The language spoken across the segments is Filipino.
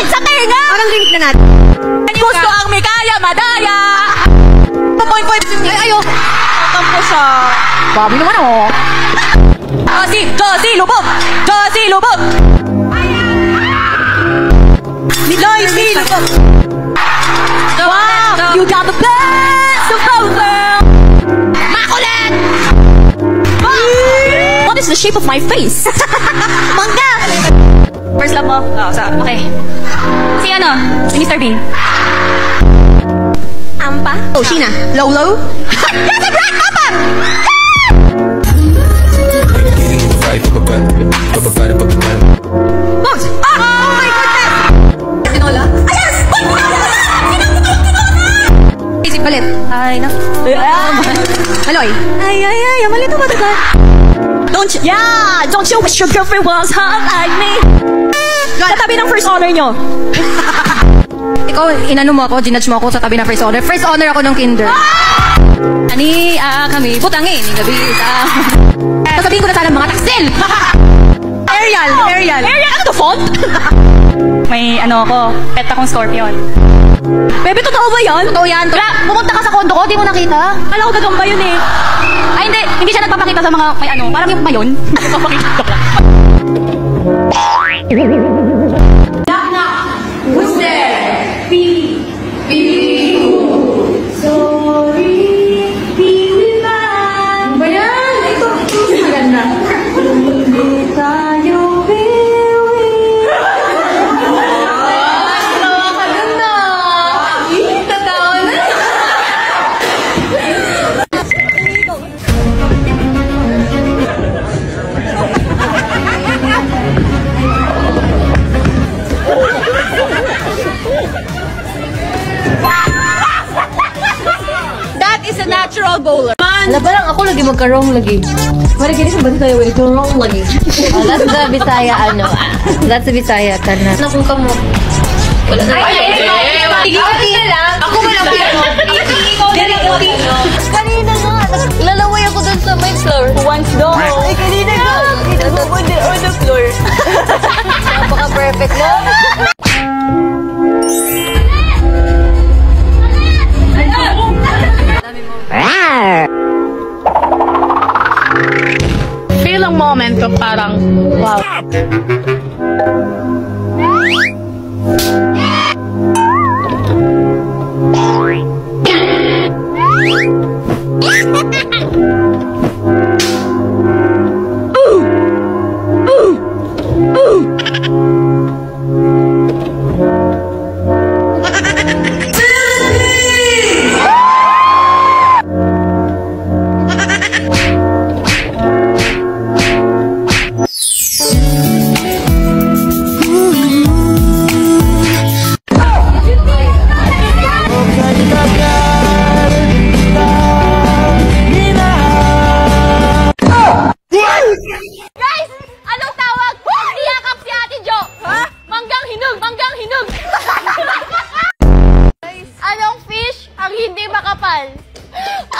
Sakay nga! Parang limit na natin. Gusto ang may kaya madaya! 2.5 ay ayo! Tampo siya. Babi naman oh. Kasi lubog! Kasi lubog! Niloy, si lubog! Wow! You got the best of both worlds! Makulit! What is the shape of my face? Mangga! First love mo? Okay. Si ano? Si Mr. Bean. Ampa? Oh, Sheena. Lolo? That's a black papa! Bones! Oh my goodness! Tinola? Ayan! Isip palit. Ay, na. Maloy. Ay, malito ba ito? Don't you wish your girlfriend was hot like me? Sa tabi ng first honor nyo. Ikaw, inano mo ako, ginudge mo ako sa tabi ng first honor. First honor ako ng kinder. Ani, kami, putangin, gabi, sasabihin ko na sana mga taksil! Ariel! Ano to, font? May ano ako, pet akong scorpion. Bebe, totoo ba yan? Totoo yan. Pumunta ka sa kondo ko, di mo nakita? Kala ko gagamba yun eh. Ay, hindi siya nagpapakita sa mga, may ano, parang yung mayon. Nagpapakita ka. Knock, knock. Who's there? Sorry, man. Ba yan? Ito. Maganda. Hindi tayo piwi. Tawa ka dun na. Tatawa na. That is a natural bowler. Alam ba lang ako lagi magka-wrong lagi. Mari kini sa bati tayo ito wrong lagi. That's the Bisaya ano. That's the Bisaya kana. Nakung ka mo. Wala na. Ako wala ko. Kanina nga. Lalaway ako dun sa my floor. Once daw. Ay kanina nga. Nagpupunta on the floor. Napaka-perfect no? Feel ang moment of parang wow.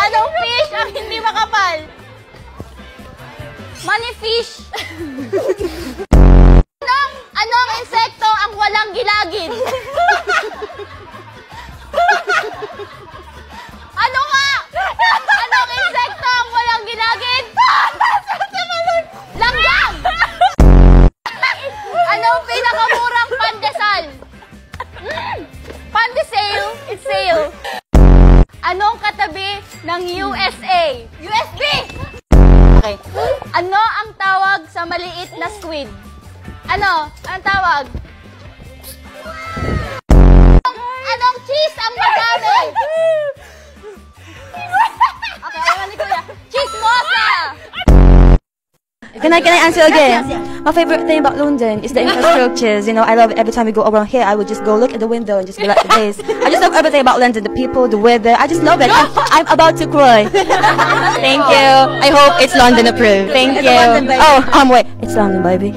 Anong fish ang hindi makapal? Moneyfish. Anong insekto ang walang gilagid? Ano nga? Anong insekto ang walang gilagid? Langgam! Anong pinakamurang pandesal? Pandesale, it's sale. Anong katabi ng USA? USB! Okay. Ano ang tawag sa maliit na squid? Ano? Anong tawag? Anong cheese ang madami? Okay, ayaw ni Kuya. Chismosa! Can I answer again? My favorite thing about London is the infrastructures. You know, I love it. Every time we go around here, I would just go look at the window and just be like this. I just love everything about London. The people, the weather. I just love it. I'm about to cry. Thank you. I hope it's London approved. Thank you. Oh, wait. It's London, baby.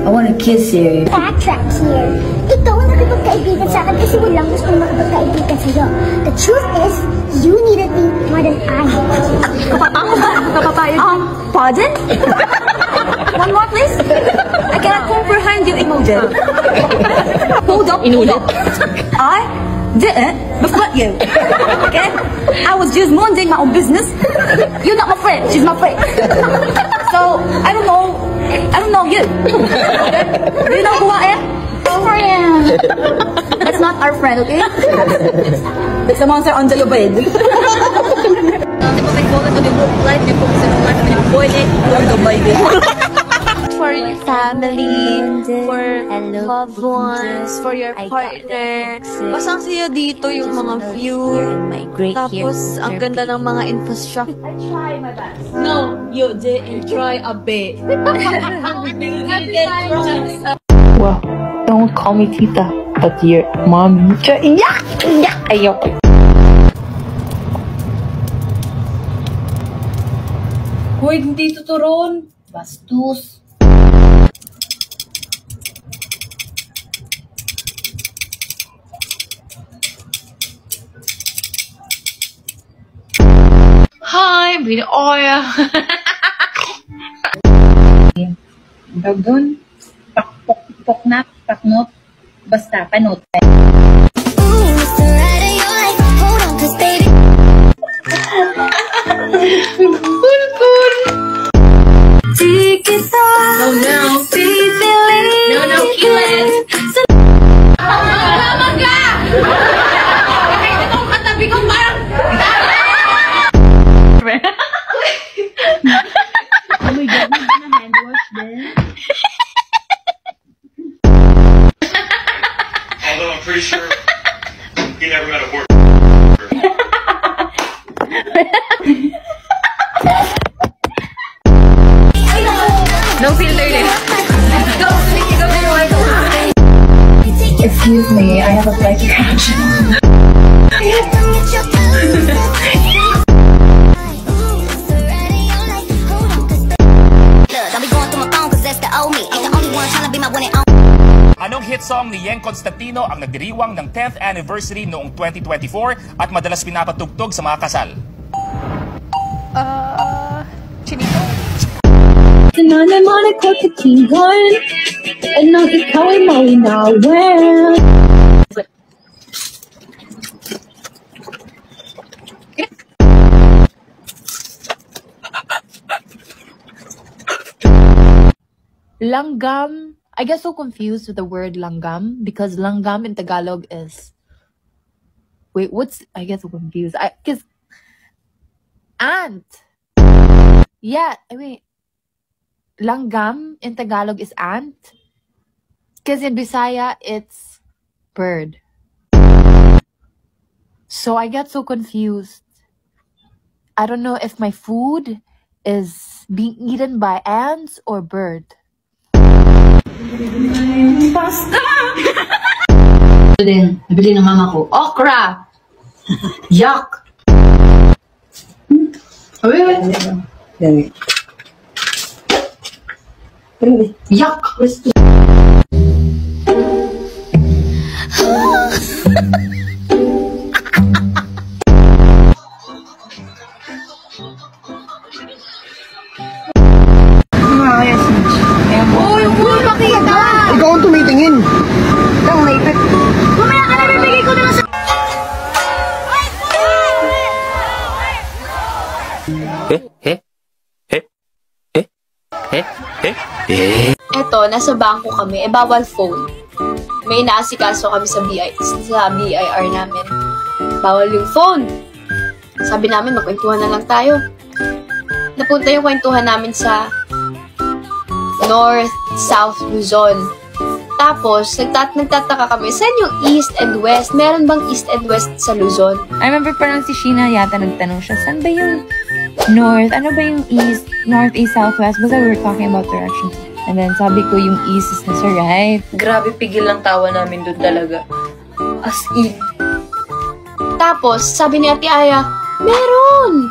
I want to kiss you. Backtrack here. Ikaw ang nakipagkaibigan sa akin kasi walang gustong makipagkaibigan sa'yo. The truth is, you needed me more than I. Kapapayag Pardon? One more, please. I cannot comprehend your emoji. Hold up. Inulit. I didn't befriend you. Okay? I was just minding my own business. You're not my friend. She's my friend. So, I don't know you. Okay? Do you know who I am? Friend. That's not our friend, okay? It's the monster under your bed. For your family, for loved ones, for your partner. Basta ang saya dito yung mga view. Tapos, ang ganda ng mga infrastructure. I try my best. No, you didn't try a bit. Well, don't call me tita, but your mom. Yak! Yak! Ayoko. Hoy, hindi tuturon. Bastos. Hi, Bini Oya. Daw dun, pakpok na, paknot, basta panot. Although I'm pretty sure he never met a horse. No filter din. Excuse me, I have a flight to catch. Anong hit song ni Yeng Constantino ang nagdiriwang ng 10th anniversary noong 2024 at madalas pinapatugtog sa mga kasal? Chinito. Sinanay mo na kakatingan, at nang ikaw ay mawinawan. Langgam. I get so confused with the word langgam because langgam in Tagalog is. Wait, what's. I get so confused. Because. Ant. Yeah, I mean. Langgam in Tagalog is ant. Because in Bisaya, it's bird. So I get so confused. I don't know if my food is being eaten by ants or bird. Pasta! Ito din, nabili ng mama ko. Okra! Yuck! Yuck! Ikaw ang tumitingin. Ang naipit. Mamaya ka na, bibigay ko na lang sa... Eto, nasa bangko kami, bawal phone. May inaasikaso kami sa BIR namin. Bawal yung phone. Sabi namin, magkwentuhan na lang tayo. Napunta yung kwentuhan namin sa North, South Luzon. Tapos, nagtataka kami, saan yung East and West? Meron bang East and West sa Luzon? I remember parang si Sheena yata nagtanong siya, saan ba yung North? Ano ba yung East? North, East, South, West? Basta we were talking about directions. And then sabi ko yung East is nasa right. Grabe, pigil lang tawa namin doon talaga. As in. Tapos, sabi ni Ate Aya, meron!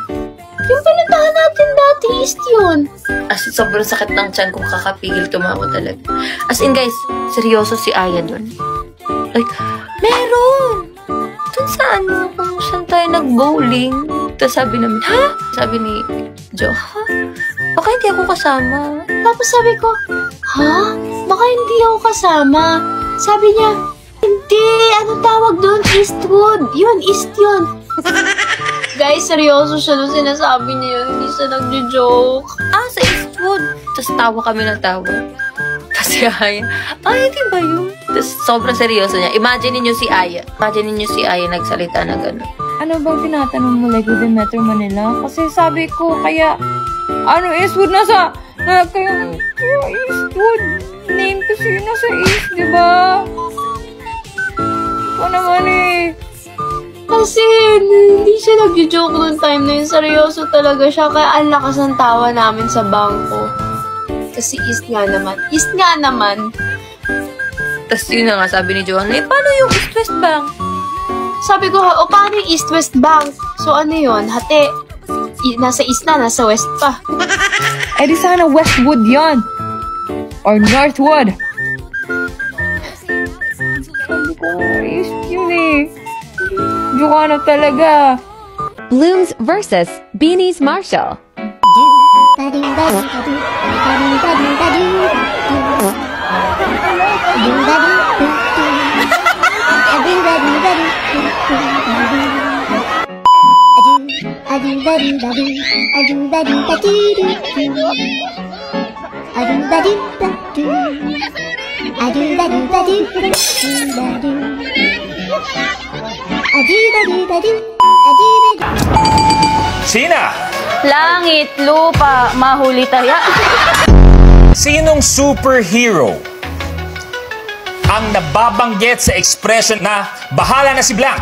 Yung pinuntahan natin dati, East yun. As in, sobrang sakit ng tiyan kung kakapigil tumawa talaga. As in, guys, seryoso si Aya doon. Like, meron! Doon sa ano, kung saan tayo nag-bowling. Tapos sabi namin, ha? Sabi ni Jo, ha? Baka hindi ako kasama. Tapos sabi ko, ha? Baka hindi ako kasama. Sabi niya, hindi, anong tawag doon? Eastwood. Yun, East yun. Guys, seryoso siya nung sinasabi niya yun. Hindi siya nagjo-joke. Sa Eastwood. Tapos tawa kami ng tawa. Kasi Aya, di ba yun? Tapos sobrang seryoso niya. Imagine niyo si Aya. Nagsalita na gano'n. Ano bang tinatanong mo like within Metro Manila? Kasi sabi ko, kaya, Eastwood nasa, kaya Eastwood. Name kasi yun nasa East, di ba? Naman eh. Kasi hindi siya nag-joke noong time na yun. Seryoso talaga siya. Kaya ang lakas ng tawa namin sa bangko. Kasi East nga naman. Tapos yun na nga sabi ni Johan, paano yung East-West Bank? Sabi ko, paano yung East-West Bank? So ano yun? Hati, nasa East na, nasa West pa. Di sana Westwood yon or Northwood. Sabi ko, East yun eh. Jukano talaga. Blooms versus Beanie's Marshall. Sina? Langit, lupa, mahuli tayo. Sinong superhero ang nababanggit sa expression na bahala na si Blanc?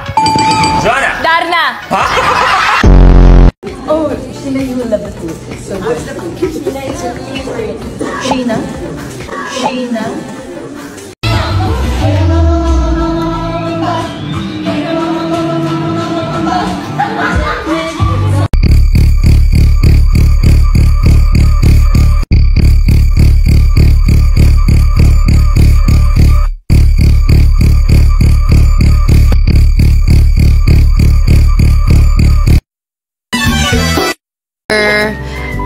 Joanna? Darna! Ha? Sheena you will love the food. So good. Sheena is your favorite. Sheena?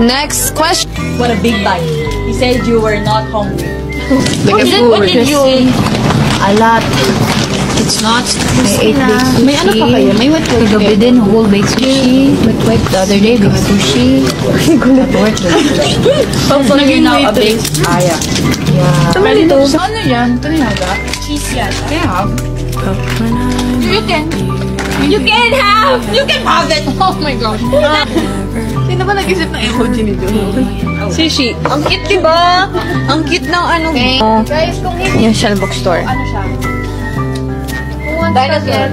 Next question. What a big bite. You said you were not hungry. What did you eat? A lot. It's not. I ate baked sushi. May ano pa kayo? May what? Kagabi din, whole baked sushi. But the other day, baked sushi. Hopefully you're now a baked. Yeah. Ready to? Ano yan? Ito nilaga? Cheese yan. Can I have? You can have it! Oh my gosh. Sino ba nag-isip ng emoji nito? Sushi. Ang cute, diba? Ang cute ng ano. Guys, kung hindi... Yung Shell Bookstore. Ano siya? Dinosaur.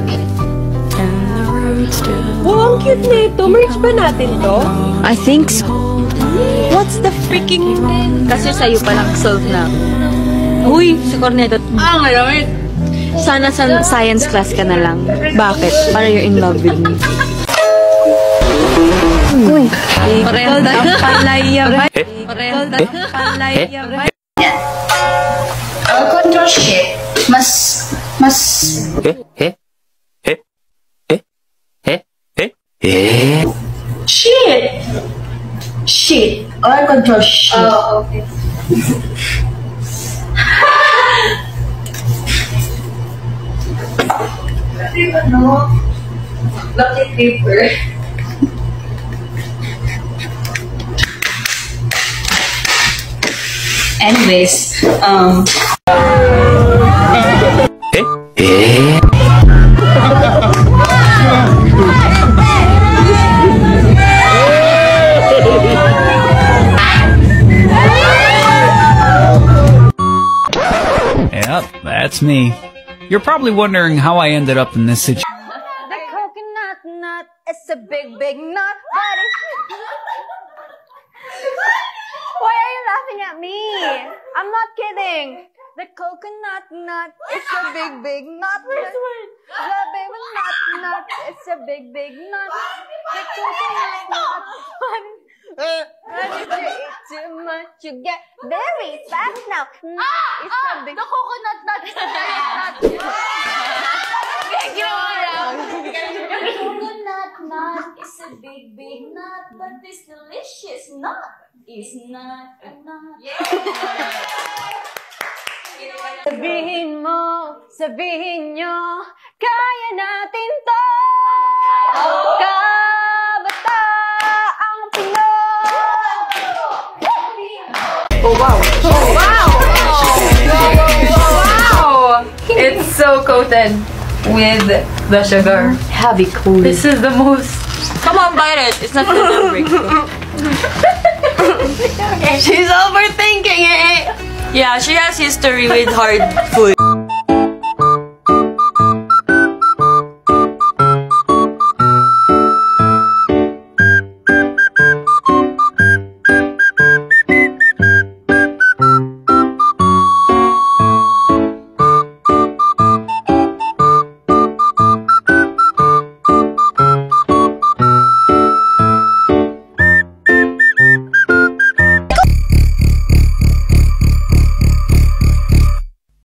Wow, ang cute nito. Merch ba natin to? I think so. What's the freaking... Kasi sa'yo palang solve na. Uy, si Corneto. Ngayon. Sana sa science class ka na lang. Bakit? Para you're in love with me. Uy. Pareho na palaya ba? Pareho na palaya ba? Control shit. Mas... Shit. Or control shit. Oh, okay. No. Bucket paper. Anyways, Yep, that's me. You're probably wondering how I ended up in this situation. The coconut nut is a big, big nut. Why are you laughing at me? I'm not kidding. The coconut nut is a big, big nut. The baby nut is a big, big nut. The coconut nut. When you eat too much, you get very fat now. It's a big... The coconut nut is a big nut. Nut is a big, big nut, but this delicious nut is not a nut. Sabihin mo, sabihin nyo, kaya natin to! Kabata ang Pinoy! Oh wow! Oh wow! Wow! It's so coated with the sugar. Heavy cool. This is the most. Come on, bite it. It's not gonna break. She's overthinking it. Yeah, she has history with hard food.